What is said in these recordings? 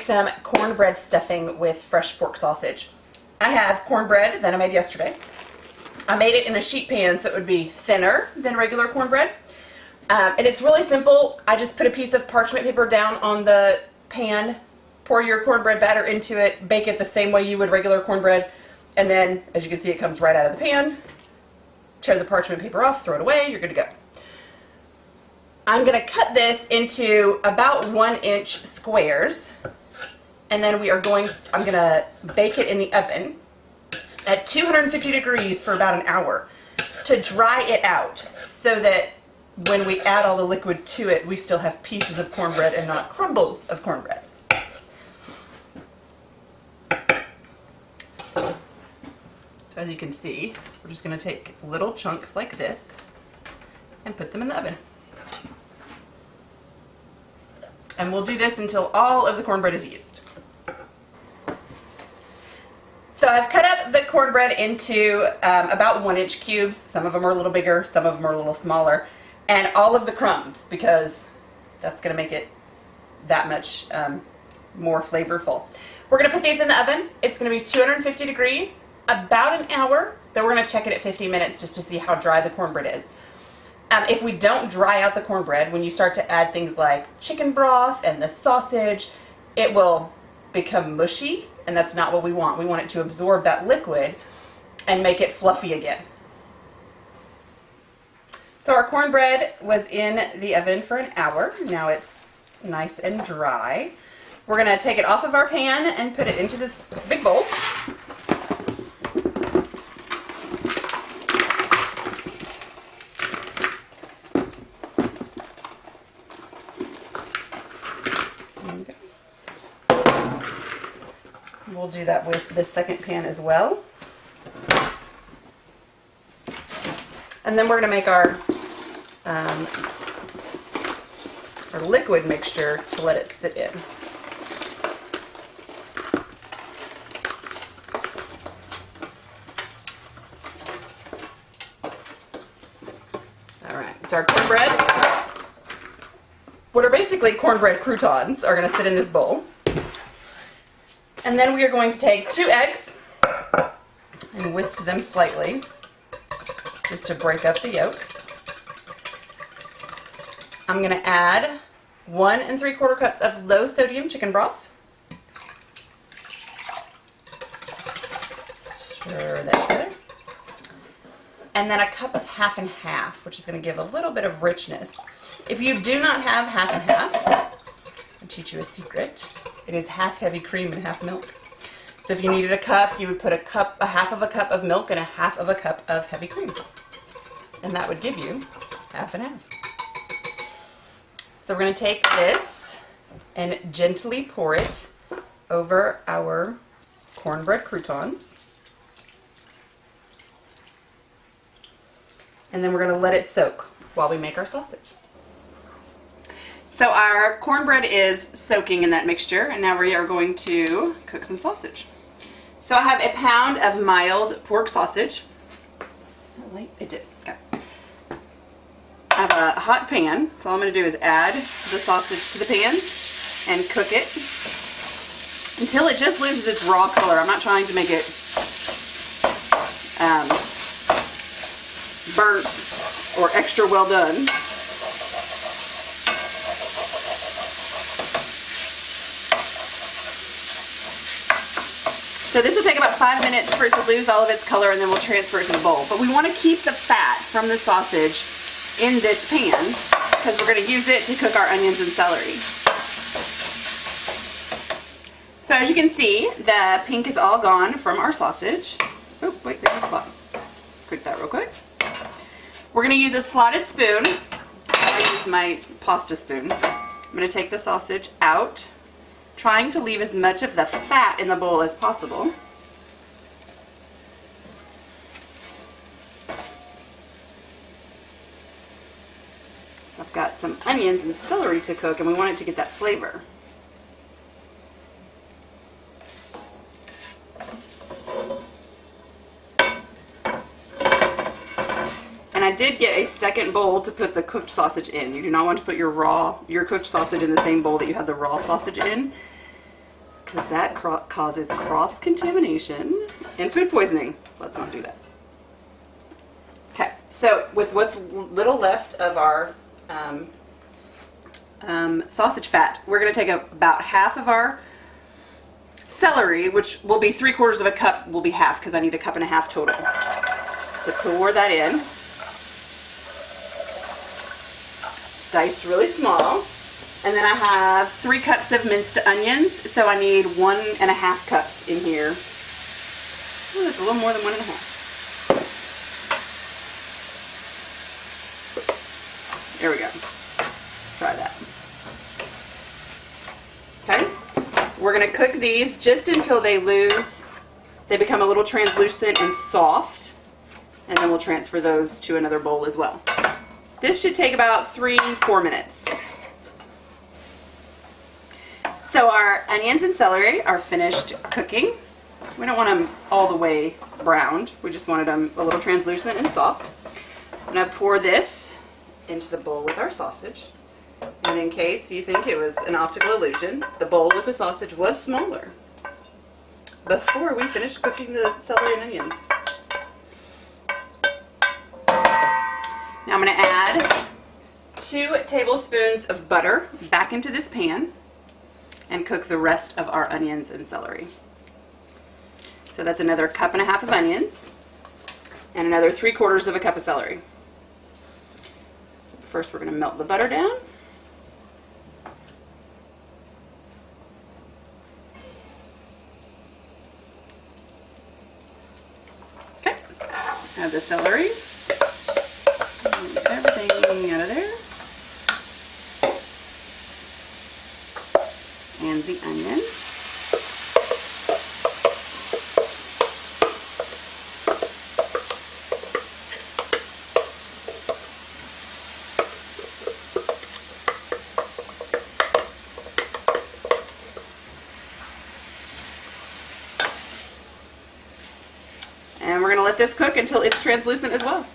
some cornbread stuffing with fresh pork sausage. I have cornbread that I made yesterday. I made it in a sheet pan so it would be thinner than regular cornbread. And it's really simple. I just put a piece of parchment paper down on the pan, pour your cornbread batter into it, bake it the same way you would regular cornbread, and then, as you can see, it comes right out of the pan. Tear the parchment paper off, throw it away, you're good to go. I'm going to cut this into about 1-inch squares, and then I'm going to bake it in the oven at 250 degrees for about an hour to dry it out so that when we add all the liquid to it, we still have pieces of cornbread and not crumbles of cornbread. As you can see, we're just going to take little chunks like this and put them in the oven. And we'll do this until all of the cornbread is used. So I've cut up the cornbread into about 1-inch cubes. Some of them are a little bigger, some of them are a little smaller. And all of the crumbs, because that's going to make it that much more flavorful. We're going to put these in the oven. It's going to be 250 degrees, about an hour. Then we're going to check it at 50 minutes just to see how dry the cornbread is. If we don't dry out the cornbread, when you start to add things like chicken broth and the sausage, it will become mushy, and that's not what we want. We want it to absorb that liquid and make it fluffy again. So our cornbread was in the oven for an hour. Now it's nice and dry. We're going to take it off of our pan and put it into this big bowl. We'll do that with the second pan as well. And then we're going to make our liquid mixture to let it sit in. All right, so our cornbread, what are basically cornbread croutons, are going to sit in this bowl. And then we are going to take 2 eggs and whisk them slightly just to break up the yolks. I'm going to add 1 3/4 cups of low sodium chicken broth. Stir that together. And then a cup of half and half, which is going to give a little bit of richness. If you do not have half and half, I'll teach you a secret. It is half heavy cream and half milk. So if you needed a cup, you would put a half of a cup of milk and a half of a cup of heavy cream. And that would give you half and half. So we're going to take this and gently pour it over our cornbread croutons. And then we're going to let it soak while we make our sausage. So our cornbread is soaking in that mixture, and now we are going to cook some sausage. So I have a pound of mild pork sausage. Wait, it did. Okay. I have a hot pan, so all I'm going to do is add the sausage to the pan and cook it until it just loses its raw color. I'm not trying to make it burnt or extra well done. So this will take about 5 minutes for it to lose all of its color, and then we'll transfer it to the bowl. But we want to keep the fat from the sausage in this pan because we're going to use it to cook our onions and celery. So as you can see, the pink is all gone from our sausage. Oh, wait, there's a spot. Let's cook that real quick. We're going to use a slotted spoon. I use my pasta spoon. I'm going to take the sausage out, trying to leave as much of the fat in the bowl as possible. So I've got some onions and celery to cook, and we want it to get that flavor. And I did get a second bowl to put the cooked sausage in. You do not want to put your cooked sausage in the same bowl that you had the raw sausage in. because that causes cross-contamination and food poisoning. Let's not do that. Okay, so with what's little left of our sausage fat, we're going to take about half of our celery, which will be 3/4 of a cup, will be half because I need 1.5 cups total. So pour that in. Diced really small. And then I have 3 cups of minced onions, so I need 1.5 cups in here. Ooh, that's a little more than 1.5. There we go. Try that. Okay. We're going to cook these just until they become a little translucent and soft. And then we'll transfer those to another bowl as well. This should take about 3-4 minutes. So our onions and celery are finished cooking. We don't want them all the way browned. We just wanted them a little translucent and soft. I'm going to pour this into the bowl with our sausage. And in case you think it was an optical illusion, the bowl with the sausage was smaller before we finished cooking the celery and onions. Now I'm going to add 2 tablespoons of butter back into this pan and cook the rest of our onions and celery. So that's another 1.5 cups of onions and another 3/4 cup of celery. First, we're going to melt the butter down. Okay, add the celery. Move everything out of there. And the onion. And we're going to let this cook until it's translucent as well.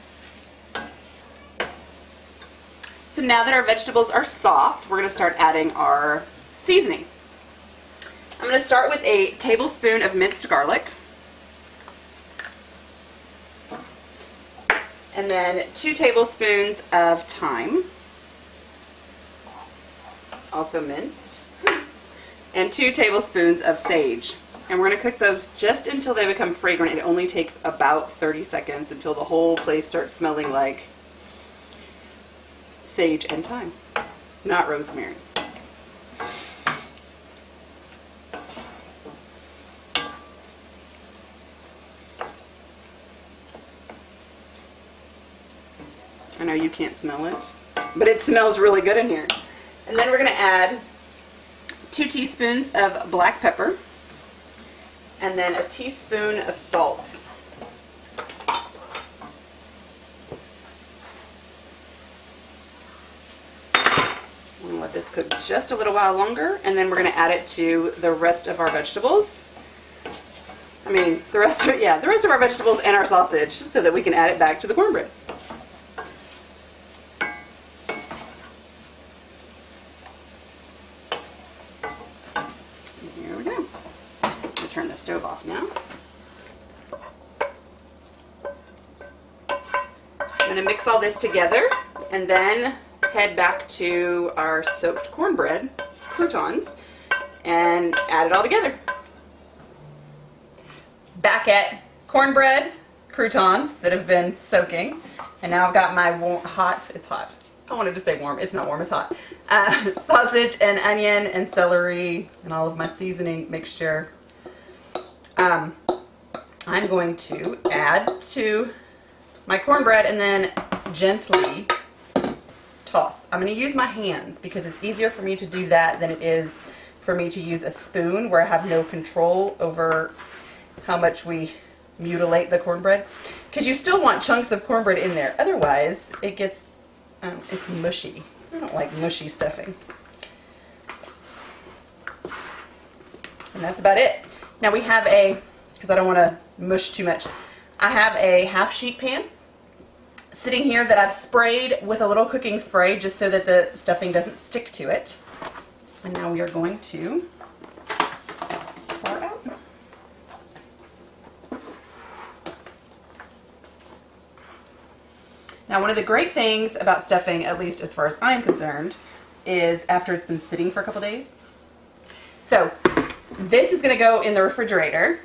So now that our vegetables are soft, we're going to start adding our seasoning. I'm going to start with a tablespoon of minced garlic. And then 2 tablespoons of thyme, also minced. And 2 tablespoons of sage. And we're going to cook those just until they become fragrant. It only takes about 30 seconds until the whole place starts smelling like sage and thyme, not rosemary. I know you can't smell it, but it smells really good in here. And then we're going to add 2 teaspoons of black pepper. And then a teaspoon of salt. I'm going to let this cook just a little while longer, and then we're going to add it to the rest of our vegetables. I mean, the rest of our vegetables and our sausage, so that we can add it back to the cornbread. Here we go. Turn the stove off now. I'm going to mix all this together and then head back to our soaked cornbread croutons and add it all together. Back at cornbread croutons that have been soaking, and now I've got my it's hot. I wanted to say warm, it's not warm, it's hot. Sausage and onion and celery and all of my seasoning mixture. I'm going to add to my cornbread and then gently toss. I'm going to use my hands because it's easier for me to do that than it is for me to use a spoon where I have no control over how much we mutilate the cornbread. Because you still want chunks of cornbread in there. Otherwise, it gets, it's mushy. I don't like mushy stuffing. And that's about it. Now we have because I don't want to mush too much, I have a half sheet pan sitting here that I've sprayed with a little cooking spray just so that the stuffing doesn't stick to it. And now we are going to Now, one of the great things about stuffing, at least as far as I'm concerned, is after it's been sitting for a couple days. So this is going to go in the refrigerator,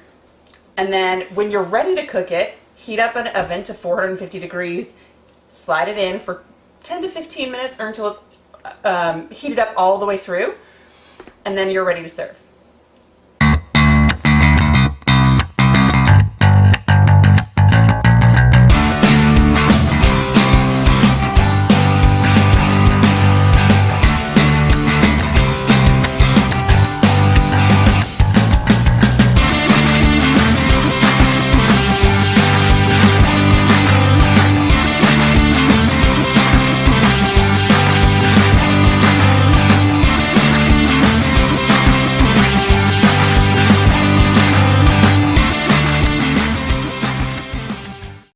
and then when you're ready to cook it, heat up an oven to 450 degrees, slide it in for 10 to 15 minutes or until it's heated up all the way through, and then you're ready to serve.